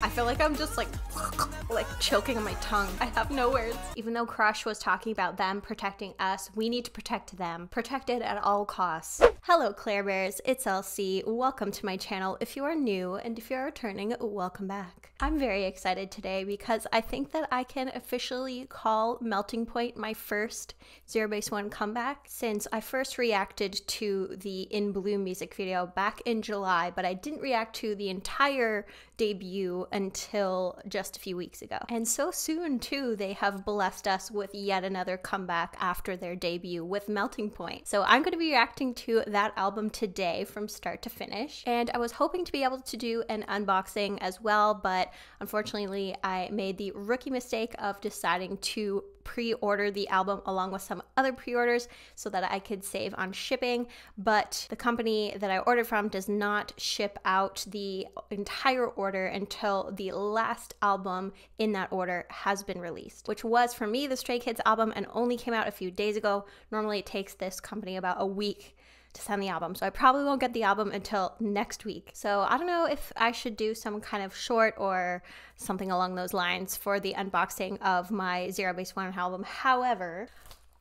I feel like I'm just like choking on my tongue. I have no words. Even though Crush was talking about them protecting us, we need to protect them. Protected at all costs. Hello Claire Bears, it's LC. Welcome to my channel if you are new, and if you are returning, welcome back. I'm very excited today because I think that I can officially call Melting Point my first Zerobaseone comeback, since I first reacted to the In Bloom music video back in July, but I didn't react to the entire debut until just a few weeks ago. And so soon too, they have blessed us with yet another comeback after their debut with Melting Point. So I'm going to be reacting to that album today from start to finish, and I was hoping to be able to do an unboxing as well, but unfortunately I made the rookie mistake of deciding to pre-order the album along with some other pre-orders so that I could save on shipping, but the company that I ordered from does not ship out the entire order until the last album in that order has been released, which was for me the Stray Kids album and only came out a few days ago. Normally it takes this company about a week to send the album, so I probably won't get the album until next week. So I don't know if I should do some kind of short or something along those lines for the unboxing of my Zerobaseone album. However,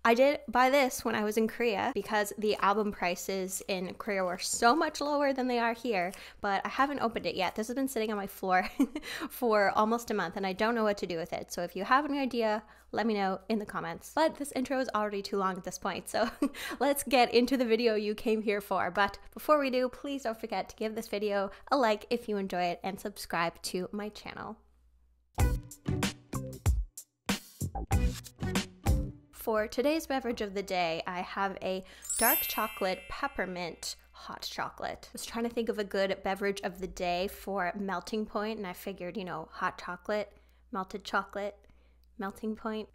I did buy this when I was in Korea because the album prices in Korea were so much lower than they are here, but I haven't opened it yet. This has been sitting on my floor for almost a month and I don't know what to do with it. So if you have any idea, let me know in the comments. But this intro is already too long at this point, so let's get into the video you came here for. But before we do, please don't forget to give this video a like if you enjoy it and subscribe to my channel. For today's beverage of the day, I have a dark chocolate peppermint hot chocolate. I was trying to think of a good beverage of the day for Melting Point, and I figured, you know, hot chocolate, melted chocolate, Melting Point.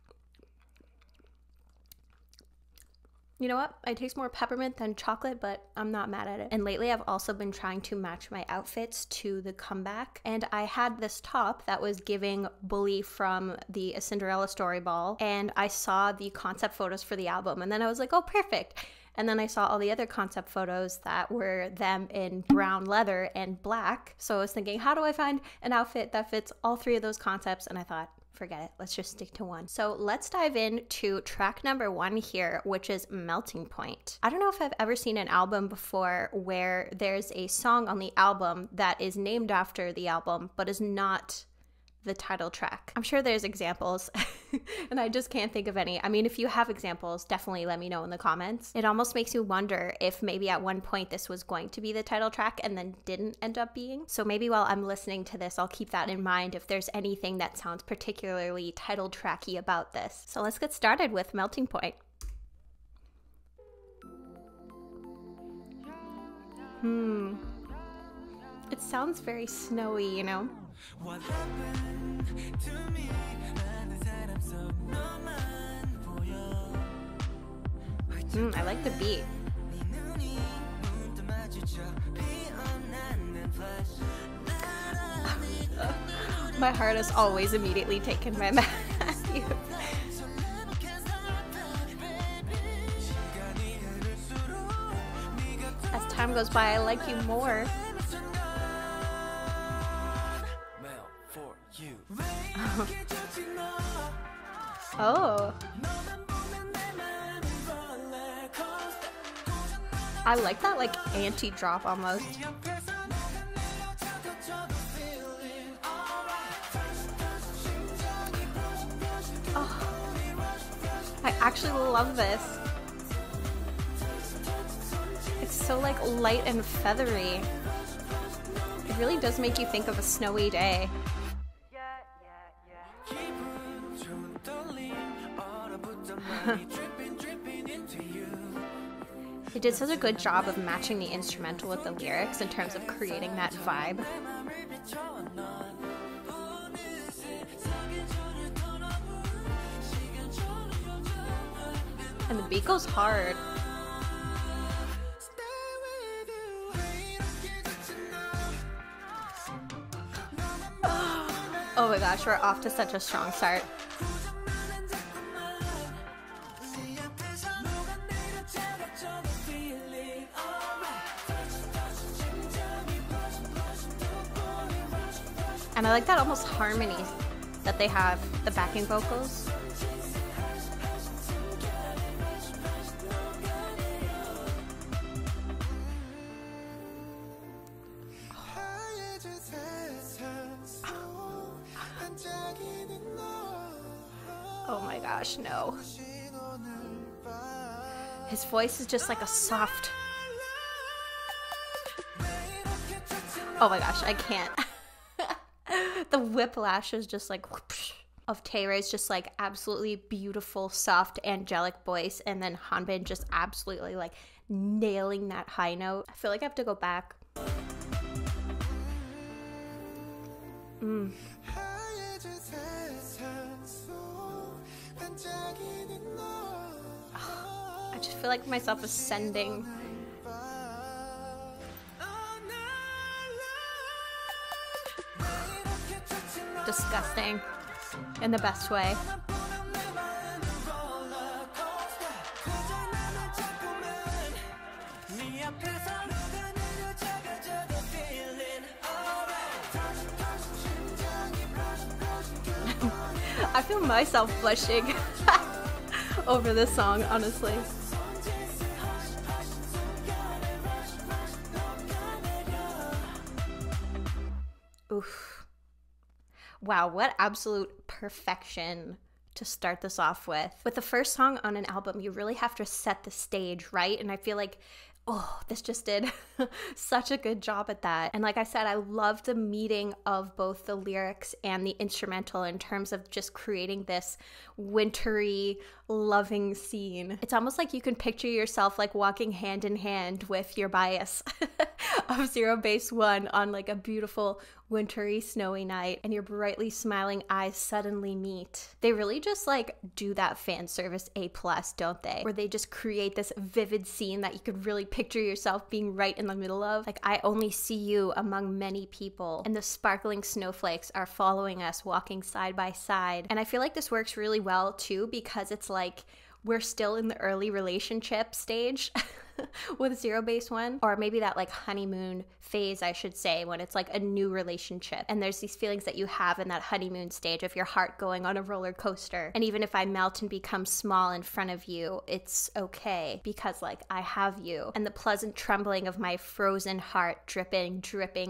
You know what? I taste more peppermint than chocolate, but I'm not mad at it. And lately I've also been trying to match my outfits to the comeback. And I had this top that was giving Bully from the Cinderella Story Ball. And I saw the concept photos for the album. And then I was like, oh, perfect. And then I saw all the other concept photos that were them in brown leather and black. So I was thinking, how do I find an outfit that fits all three of those concepts? And I thought, forget it, let's just stick to one. So let's dive into track number 1 here, which is Melting Point. I don't know if I've ever seen an album before where there's a song on the album that is named after the album, but is not the title track. I'm sure there's examples and I just can't think of any. I mean, if you have examples, definitely let me know in the comments. It almost makes you wonder if maybe at one point this was going to be the title track and then didn't end up being. So maybe while I'm listening to this, I'll keep that in mind if there's anything that sounds particularly title tracky about this. So let's get started with Melting Point. It sounds very snowy, you know? What happened to me? I like the beat. My heart is always immediately taken by Matthew. As time goes by, I like you more. Oh. I like that, like, anti-drop almost. Oh. I actually love this. It's so, like, light and feathery. It really does make you think of a snowy day. They did such a good job of matching the instrumental with the lyrics in terms of creating that vibe. And the beat goes hard. Oh my gosh, we're off to such a strong start. And I like that almost harmony that they have, the backing vocals. Oh my gosh, no. His voice is just like a soft... Oh my gosh, I can't. The whiplash is just like whoosh, of Taere's just like absolutely beautiful, soft, angelic voice, and then Hanbin just absolutely like nailing that high note. I feel like I have to go back. I just feel like myself ascending. Disgusting in the best way. I feel myself blushing over this song, honestly. Oof. Wow, what absolute perfection to start this off with. With the first song on an album, you really have to set the stage, right? And I feel like, oh, this just did such a good job at that. And like I said, I love the meeting of both the lyrics and the instrumental in terms of just creating this wintry, loving scene. It's almost like you can picture yourself like walking hand in hand with your bias of Zerobaseone on like a beautiful wintry, snowy night, and your brightly smiling eyes suddenly meet. They really just like do that fan service A+, don't they? Where they just create this vivid scene that you could really picture yourself being right in the middle of. Like, I only see you among many people, and the sparkling snowflakes are following us, walking side by side. And I feel like this works really well too, because it's like we're still in the early relationship stage with Zerobaseone, or maybe that like honeymoon phase, I should say, when it's like a new relationship and there's these feelings that you have in that honeymoon stage of your heart going on a roller coaster. And even if I melt and become small in front of you, it's okay because like I have you, and the pleasant trembling of my frozen heart dripping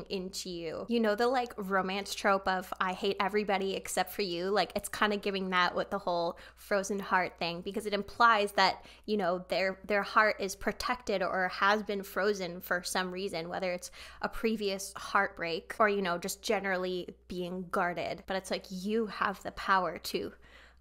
into you. You know, the like romance trope of I hate everybody except for you, like it's kind of giving that with the whole frozen heart thing, because it implies that, you know, their heart is protected or has been frozen for some reason, whether it's a previous heartbreak or, you know, just generally being guarded. But it's like you have the power to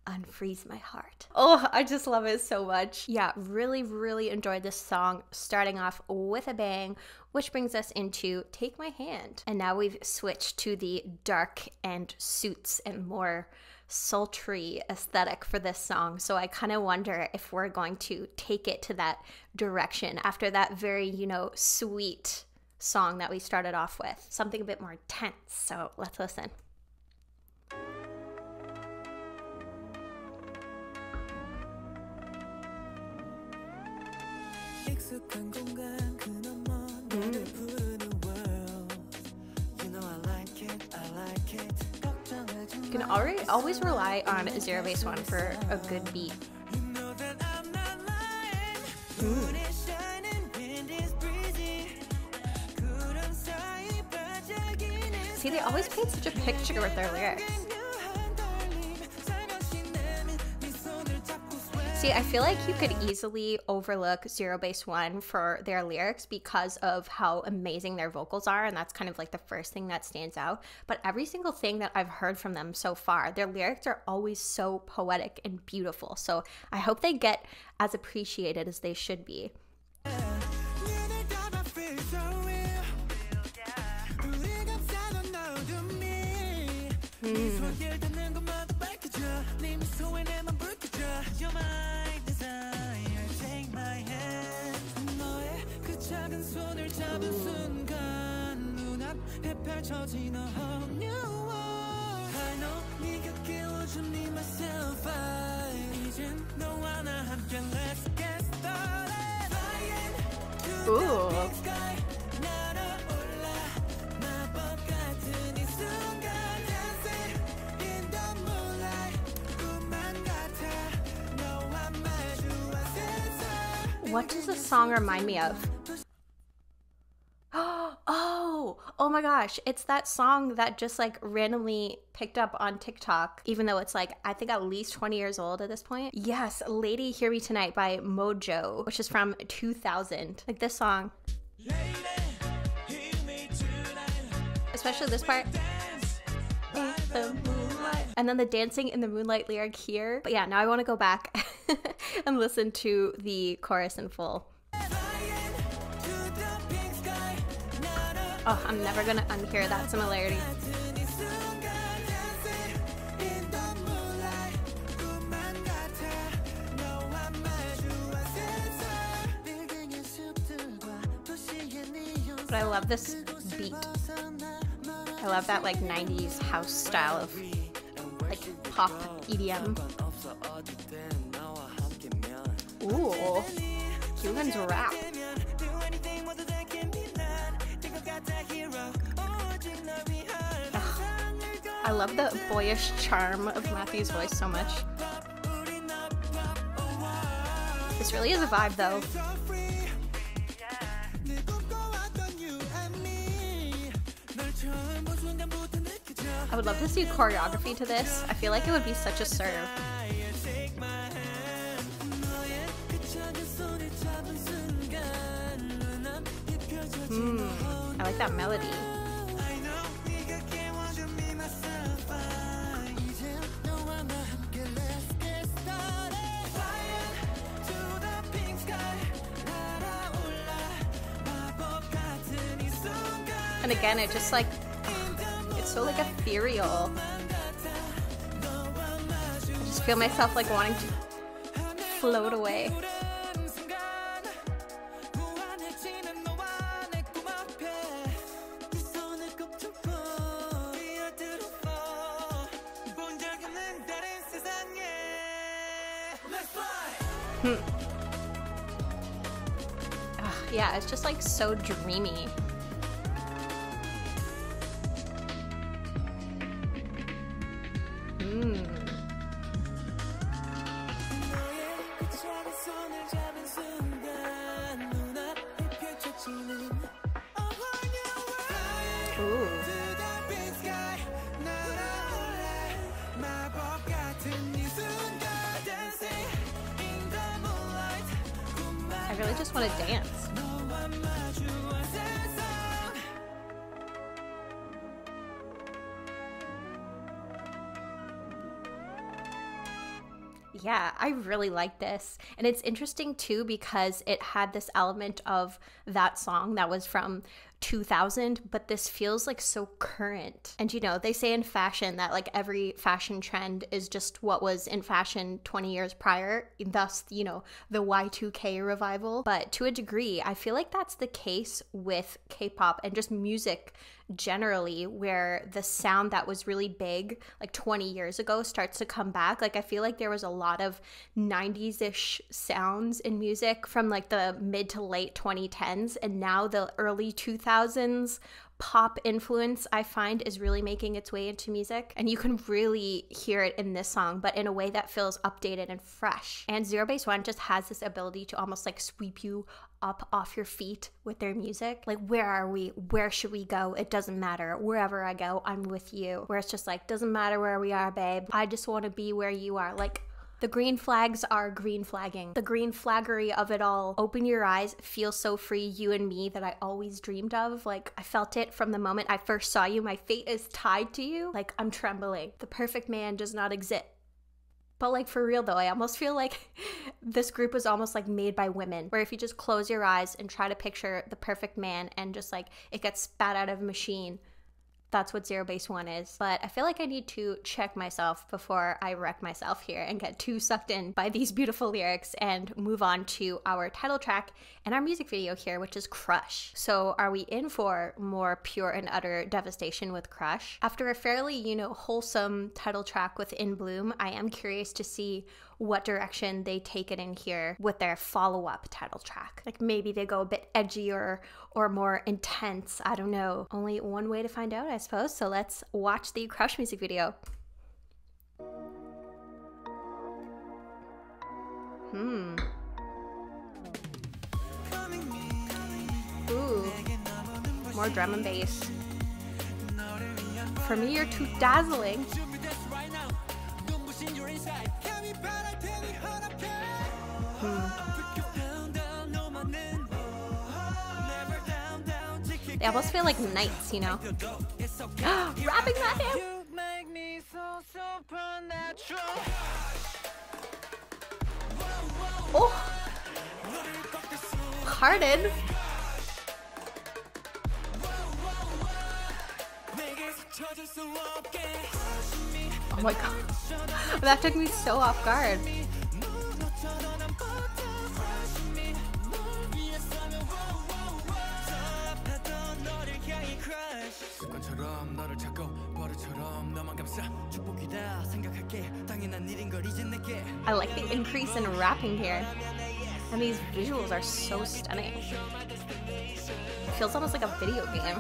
unfreeze my heart. Oh, I just love it so much. Yeah, really enjoyed this song, starting off with a bang, which brings us into Take My Hand. And now we've switched to the dark and suits and more sultry aesthetic for this song. So I kind of wonder if we're going to take it to that direction after that very, you know, sweet song that we started off with. Something a bit more tense. So let's listen. You can always rely on Zerobaseone for a good beat. See, they always paint such a picture with their lyrics. See, I feel like you could easily overlook Zerobaseone for their lyrics because of how amazing their vocals are, and that's kind of like the first thing that stands out. But every single thing that I've heard from them so far, their lyrics are always so poetic and beautiful. So I hope they get as appreciated as they should be. Ooh. What does this song remind me of? Oh my gosh, it's that song that just like randomly picked up on TikTok, even though it's like, I think at least 20 years old at this point. Yes, Lady Hear Me Tonight by Mojo, which is from 2000. Like this song. Especially this part. And then the dancing in the moonlight lyric here. But yeah, now I want to go back and listen to the chorus in full. Oh, I'm never gonna unhear that similarity. But I love this beat. I love that like 90s house style of like pop EDM. Ooh, Human's rap. I love the boyish charm of Matthew's voice so much. This really is a vibe though. I would love to see choreography to this. I feel like it would be such a serve. I like that melody. And again, it just like, it's so like ethereal. I just feel myself like wanting to float away. Yeah, it's just like so dreamy. I really just want to dance. Yeah, I really like this. And it's interesting too because it had this element of that song that was from 2000, but this feels like so current. And you know, they say in fashion that like every fashion trend is just what was in fashion 20 years prior, thus, you know, the Y2K revival. But to a degree, I feel like that's the case with K-pop and just music generally, where the sound that was really big like 20 years ago starts to come back. Like I feel like there was a lot of 90s-ish sounds in music from like the mid to late 2010s, and now the early 2000s pop influence I find is really making its way into music, and you can really hear it in this song, but in a way that feels updated and fresh. And Zerobaseone just has this ability to almost like sweep you up off your feet with their music. Like, where are we? Where should we go? It doesn't matter. Wherever I go, I'm with you. Where it's just like, doesn't matter where we are, babe. I just want to be where you are. Like, the green flags are green flagging. The green flaggery of it all. Open your eyes, feel so free, you and me, that I always dreamed of. Like, I felt it from the moment I first saw you. My fate is tied to you. Like, I'm trembling. The perfect man does not exist. But like, for real though, I almost feel like this group was almost like made by women, where if you just close your eyes and try to picture the perfect man and just like it gets spat out of a machine, that's what Zerobaseone is. But I feel like I need to check myself before I wreck myself here and get too sucked in by these beautiful lyrics and move on to our title track and our music video here, which is Crush. So are we in for more pure and utter devastation with Crush? After a fairly, you know, wholesome title track with In Bloom, I am curious to see what direction they take it in here with their follow-up title track. Like maybe they go a bit edgier or more intense, I don't know. Only one way to find out, I suppose. So let's watch the Crush music video. more drum and bass. For me, you're too dazzling. They almost feel like knights, you know? Rapping that down! Oh! Harden! Oh my god. That took me so off guard. I like the increase in rapping here. And these visuals are so stunning. It feels almost like a video game.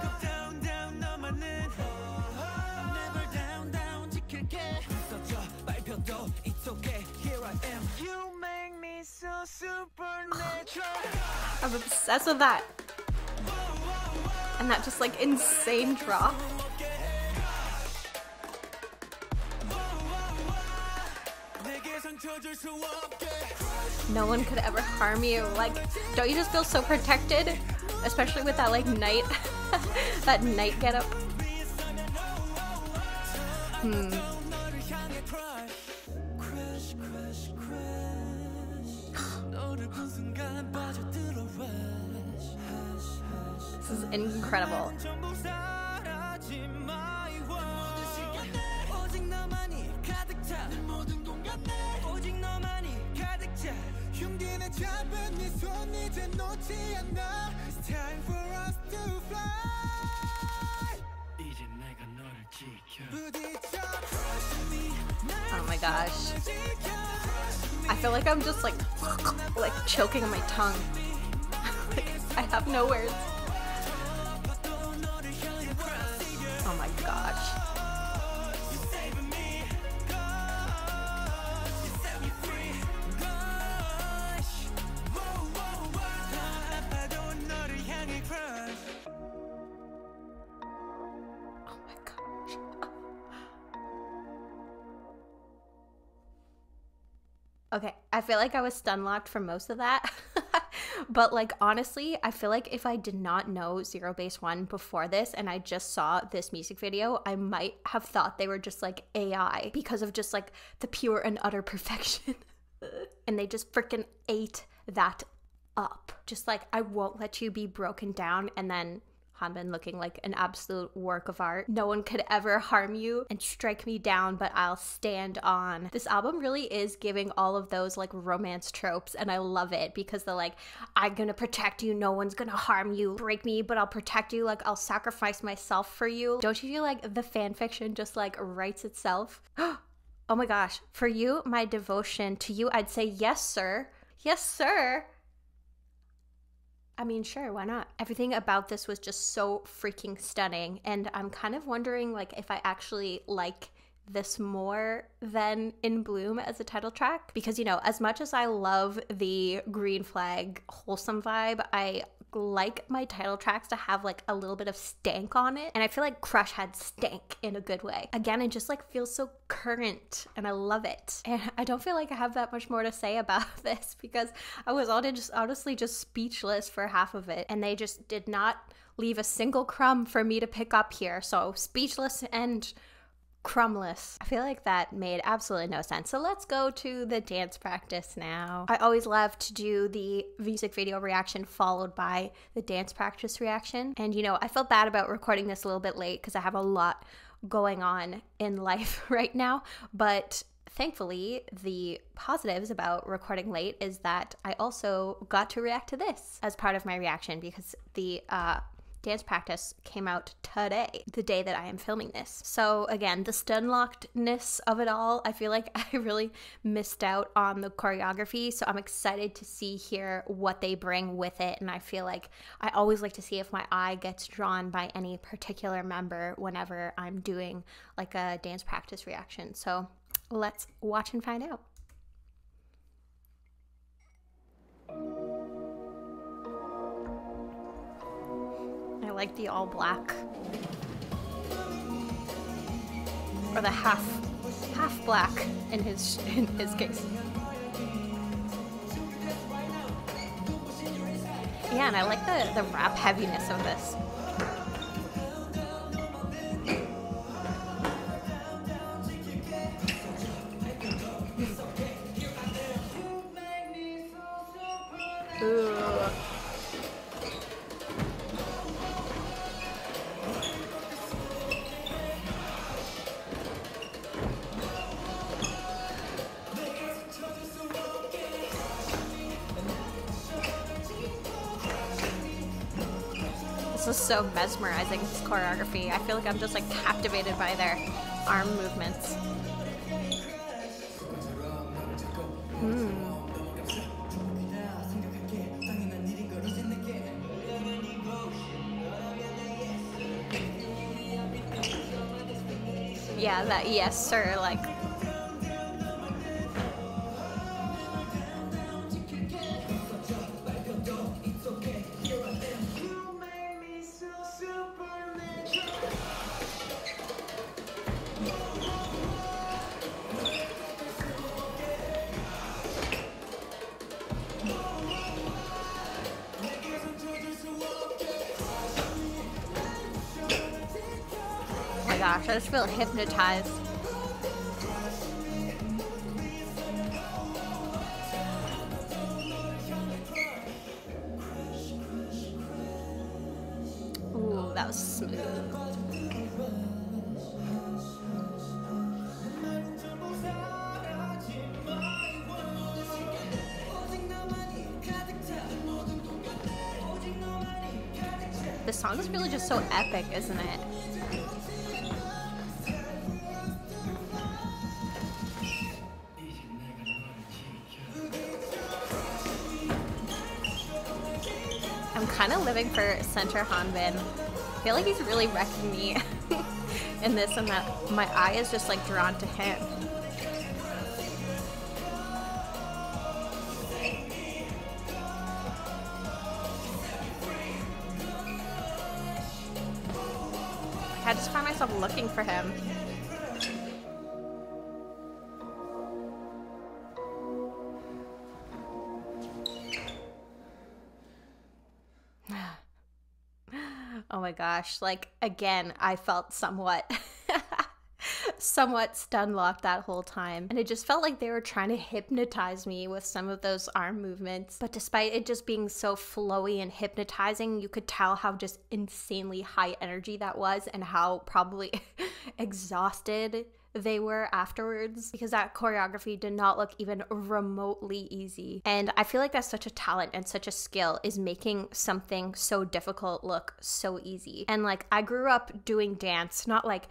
I'm obsessed with that. And that just like insane drop. No one could ever harm you. Like, don't you just feel so protected? Especially with that like knight, that knight getup. This is incredible. Oh my gosh. I feel like I'm just like choking on my tongue. Like, I have no words. Oh my gosh. Okay, I feel like I was stun locked for most of that. But like honestly, I feel like if I did not know Zerobaseone before this and I just saw this music video, I might have thought they were just like AI because of just like the pure and utter perfection. And they just freaking ate that up. Just like, I won't let you be broken down, and then Hanbin looking like an absolute work of art. No one could ever harm you and strike me down, but I'll stand on. This album really is giving all of those like romance tropes, and I love it because they're like, I'm gonna protect you, no one's gonna harm you, break me, but I'll protect you, like I'll sacrifice myself for you. Don't you feel like the fan fiction just like writes itself? Oh my gosh, for you, my devotion to you, I'd say yes, sir. Yes, sir. I mean, sure, why not? Everything about this was just so freaking stunning, and I'm kind of wondering like if I actually like this more than In Bloom as a title track, because you know, as much as I love the green flag wholesome vibe, I like my title tracks to have like a little bit of stank on it, and I feel like Crush had stank in a good way. Again, it just like feels so current, and I love it. And I don't feel like I have that much more to say about this because I was honestly just speechless for half of it, and they just did not leave a single crumb for me to pick up here. So speechless and crumbless. I feel like that made absolutely no sense. So let's go to the dance practice now. I always love to do the music video reaction followed by the dance practice reaction. And you know, I felt bad about recording this a little bit late because I have a lot going on in life right now. But thankfully, the positives about recording late is that I also got to react to this as part of my reaction because the dance practice came out today, the day that I am filming this. So again, the stun-lockedness of it all, I feel like I really missed out on the choreography, so I'm excited to see here what they bring with it, and I feel like I always like to see if my eye gets drawn by any particular member whenever I'm doing like a dance practice reaction. So let's watch and find out. I I like the all black. Or the half black in his case. Yeah, and I like the rap heaviness of this. Ooh. This is so mesmerizing, this choreography. I feel like I'm just like captivated by their arm movements. Yeah, that yes sir, like. Gosh, I just feel hypnotized. Ooh, that was smooth. The song is really just so epic, isn't it? I'm kind of living for Center Hanbin. I feel like he's really wrecking me in this, and that my eye is just like drawn to him. I just find myself looking for him. Oh my gosh, like again, I felt somewhat stun locked that whole time, and it just felt like they were trying to hypnotize me with some of those arm movements. But despite it just being so flowy and hypnotizing, you could tell how just insanely high energy that was, and how probably exhausted they were afterwards, because that choreography did not look even remotely easy. And I feel like that's such a talent and such a skill, is making something so difficult look so easy. And like, I grew up doing dance, not like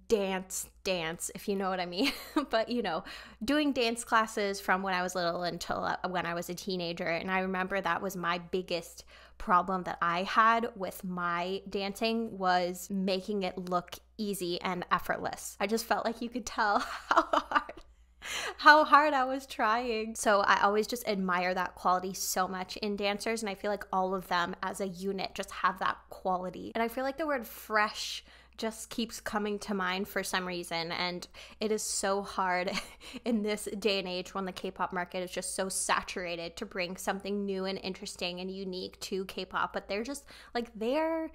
dance, if you know what I mean, but you know, doing dance classes from when I was little until when I was a teenager. And I remember that was my biggest problem that I had with my dancing, was making it look easy and effortless. I just felt like you could tell how hard I was trying. So I always just admire that quality so much in dancers, and I feel like all of them as a unit just have that quality. And I feel like the word fresh just keeps coming to mind for some reason, and it is so hard in this day and age when the K-pop market is just so saturated to bring something new and interesting and unique to K-pop, but they're just like, they're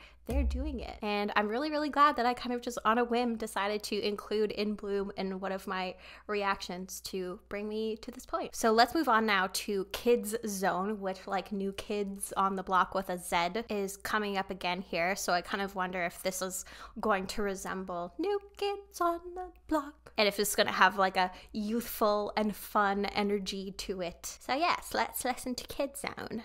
doing it. And I'm really glad that I kind of just on a whim decided to include In Bloom in one of my reactions to bring me to this point. So let's move on now to Kidz Zone, which, like New Kids on the Block with a Z, is coming up again here. So I kind of wonder if this is going to resemble New Kids on the Block, and if it's going to have like a youthful and fun energy to it. So yes, let's listen to Kidz Zone.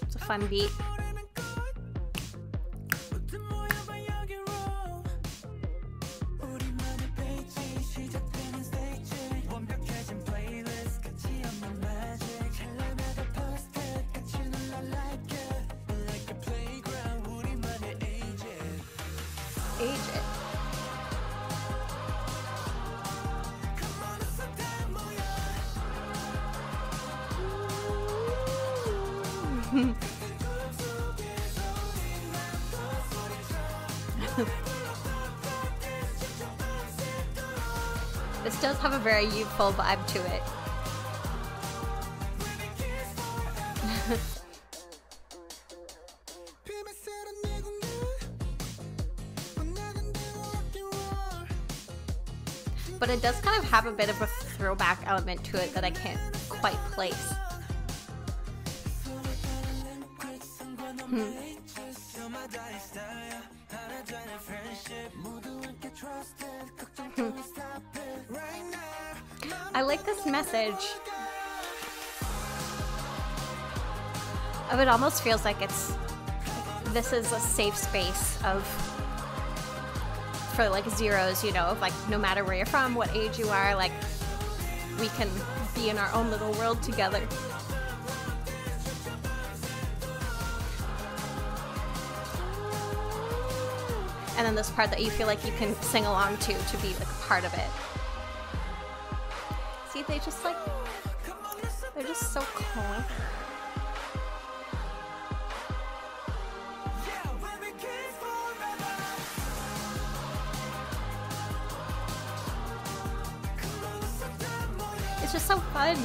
It's a fun beat. Age it. This does have a very youthful vibe to it. But it does kind of have a bit of a throwback element to it that I can't quite place. I like this message. It almost feels like this is a safe space for like zeros, you know, of like no matter where you're from, what age you are, like we can be in our own little world together. And then this part that you feel like you can sing along to be like a part of it. See, they're just so clever. It's just so fun.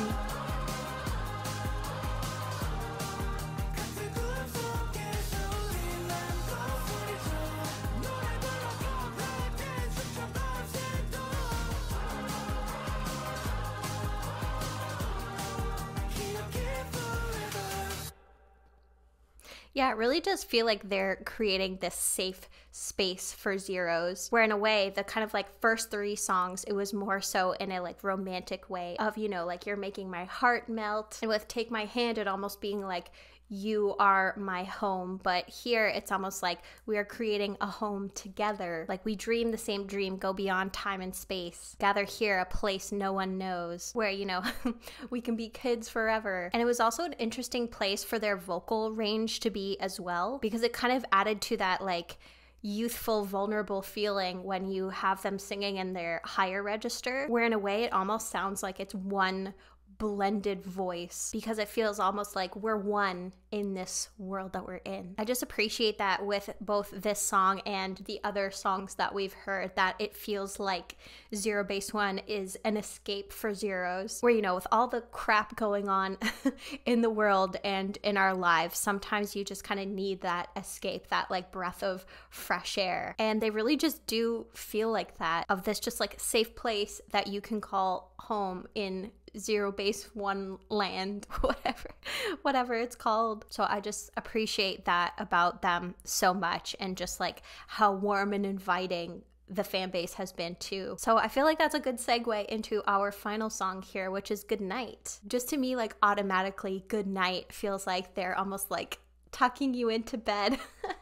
Yeah, it really does feel like they're creating this safe space for zeros, where in a way, the kind of like first 3 songs, it was more so in a like romantic way of, you know, like you're making my heart melt. And with Take My Hand, it almost being like, you are my home. But here it's almost like we are creating a home together. Like we dream the same dream, go beyond time and space, gather here, a place no one knows, where, you know, we can be kids forever. And it was also an interesting place for their vocal range to be as well, because it kind of added to that like youthful, vulnerable feeling when you have them singing in their higher register, where in a way it almost sounds like it's one blended voice, because it feels almost like we're one in this world that we're in. I just appreciate that with both this song and the other songs that we've heard, that it feels like Zerobaseone is an escape for zeros, where, you know, with all the crap going on in the world and in our lives, sometimes you just kind of need that escape, that like breath of fresh air. And they really just do feel like that, of this just like safe place that you can call home in Zerobaseone land, whatever it's called. So I just appreciate that about them so much, and just like how warm and inviting the fan base has been too. So I feel like that's a good segue into our final song here, which is Good Night. Just to me, like automatically Good Night feels like they're almost like tucking you into bed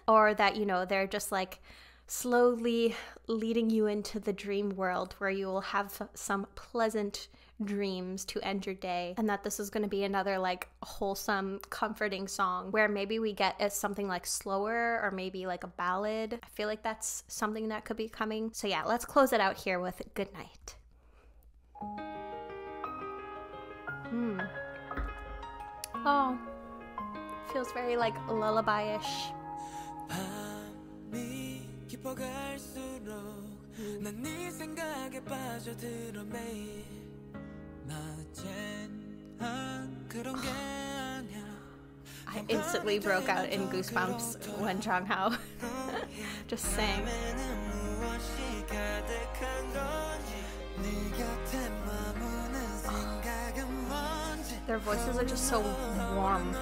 or that, you know, they're just like slowly leading you into the dream world where you will have some pleasant dreams to end your day, and that this is going to be another like wholesome, comforting song where maybe we get something like slower or maybe like a ballad. I feel like that's something that could be coming. So yeah, let's close it out here with Good Night. Oh, feels very like lullaby-ish. I instantly broke out in goosebumps when Jong-hao just sang. Their voices are just so warm.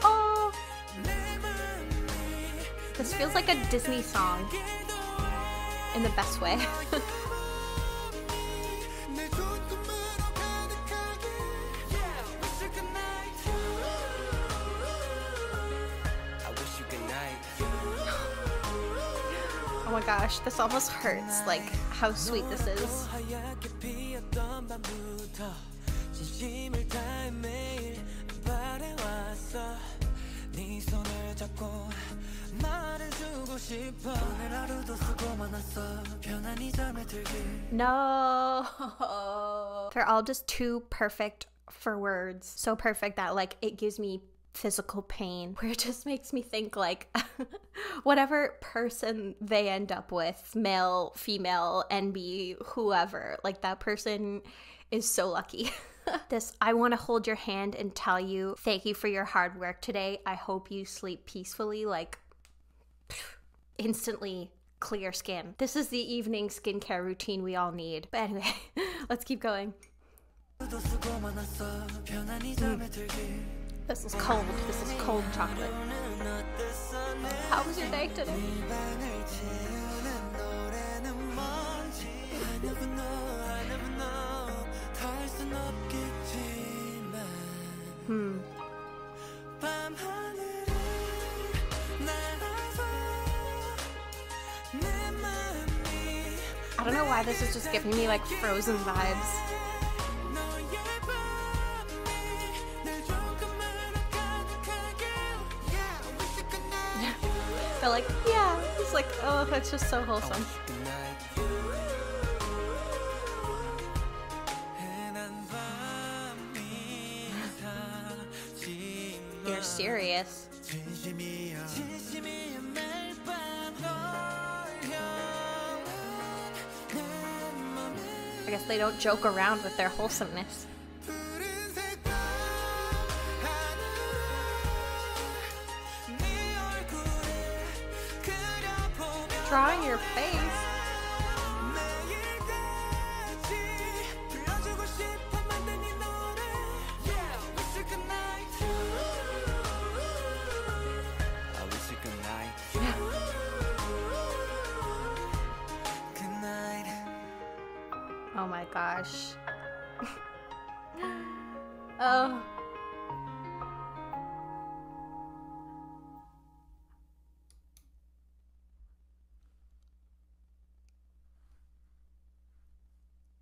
Oh, this feels like a Disney song in the best way. Oh my gosh, this almost hurts, like how sweet this is. No. They're all just too perfect for words. So perfect that like it gives me physical pain, where it just makes me think like whatever person they end up with, male, female, NB, whoever, like that person is so lucky. This, I want to hold your hand and tell you thank you for your hard work today. I hope you sleep peacefully, like instantly clear skin. This is the evening skincare routine we all need. But anyway, let's keep going. This is cold. This is cold chocolate. How was your day today? I don't know why this is just giving me like Frozen vibes. But like, yeah, it's like, oh, that's just so wholesome. You're serious. I guess they don't joke around with their wholesomeness. Drawing your face. Oh my gosh. Oh.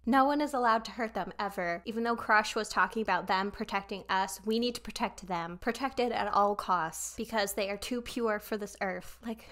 No one is allowed to hurt them ever. Even though Crush was talking about them protecting us, we need to protect them. Protected at all costs. Because they are too pure for this earth. Like,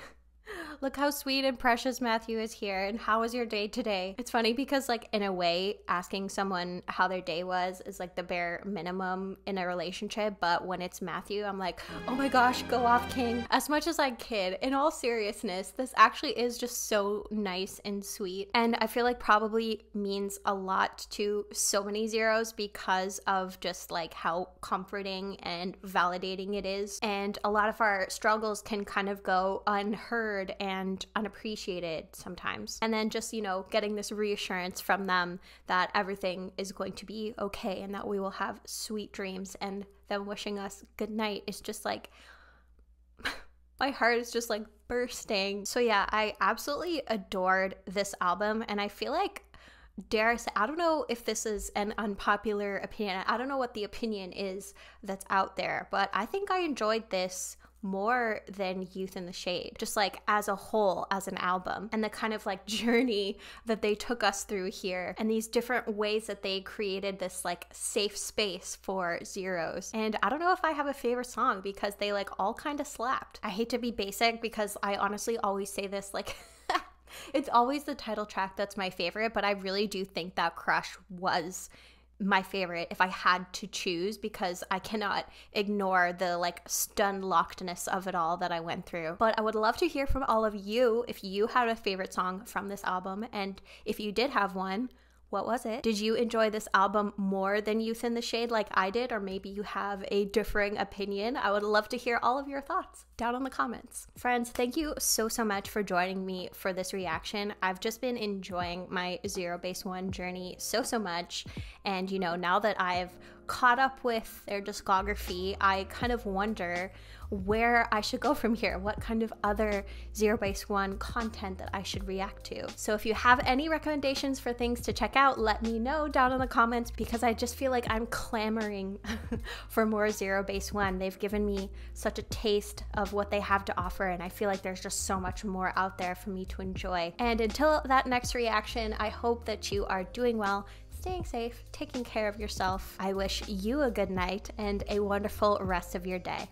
look how sweet and precious Matthew is here. And how was your day today? It's funny because like in a way, asking someone how their day was is like the bare minimum in a relationship. But when it's Matthew, I'm like, oh my gosh, go off king. As much as I kid, in all seriousness, this actually is just so nice and sweet. And I feel like probably means a lot to so many zeros because of just like how comforting and validating it is. And a lot of our struggles can kind of go unheard and unappreciated sometimes. And then just, you know, getting this reassurance from them that everything is going to be okay and that we will have sweet dreams, and them wishing us good night is just like, my heart is just like bursting. So yeah, I absolutely adored this album, and I feel like, dare I say, I don't know if this is an unpopular opinion. I don't know what the opinion is that's out there, but I think I enjoyed this more than Youth in the Shade, just like as a whole, as an album, and the kind of like journey that they took us through here, and these different ways that they created this like safe space for zeros. And I don't know if I have a favorite song because they like all kind of slapped. I hate to be basic because I honestly always say this, like it's always the title track that's my favorite, but I really do think that Crush was my favorite if I had to choose, because I cannot ignore the like stun lockedness of it all that I went through. But I would love to hear from all of you if you had a favorite song from this album, and if you did have one, what was it? Did you enjoy this album more than Youth in the Shade like I did? Or maybe you have a differing opinion. I would love to hear all of your thoughts down in the comments. Friends, thank you so much for joining me for this reaction. I've just been enjoying my Zerobaseone journey so much. And you know, now that I've caught up with their discography, I kind of wonder where I should go from here, what kind of other Zerobaseone content that I should react to. So if you have any recommendations for things to check out, let me know down in the comments, because I just feel like I'm clamoring for more Zerobaseone. They've given me such a taste of what they have to offer, and I feel like there's just so much more out there for me to enjoy. And until that next reaction, I hope that you are doing well, staying safe, taking care of yourself. I wish you a good night and a wonderful rest of your day.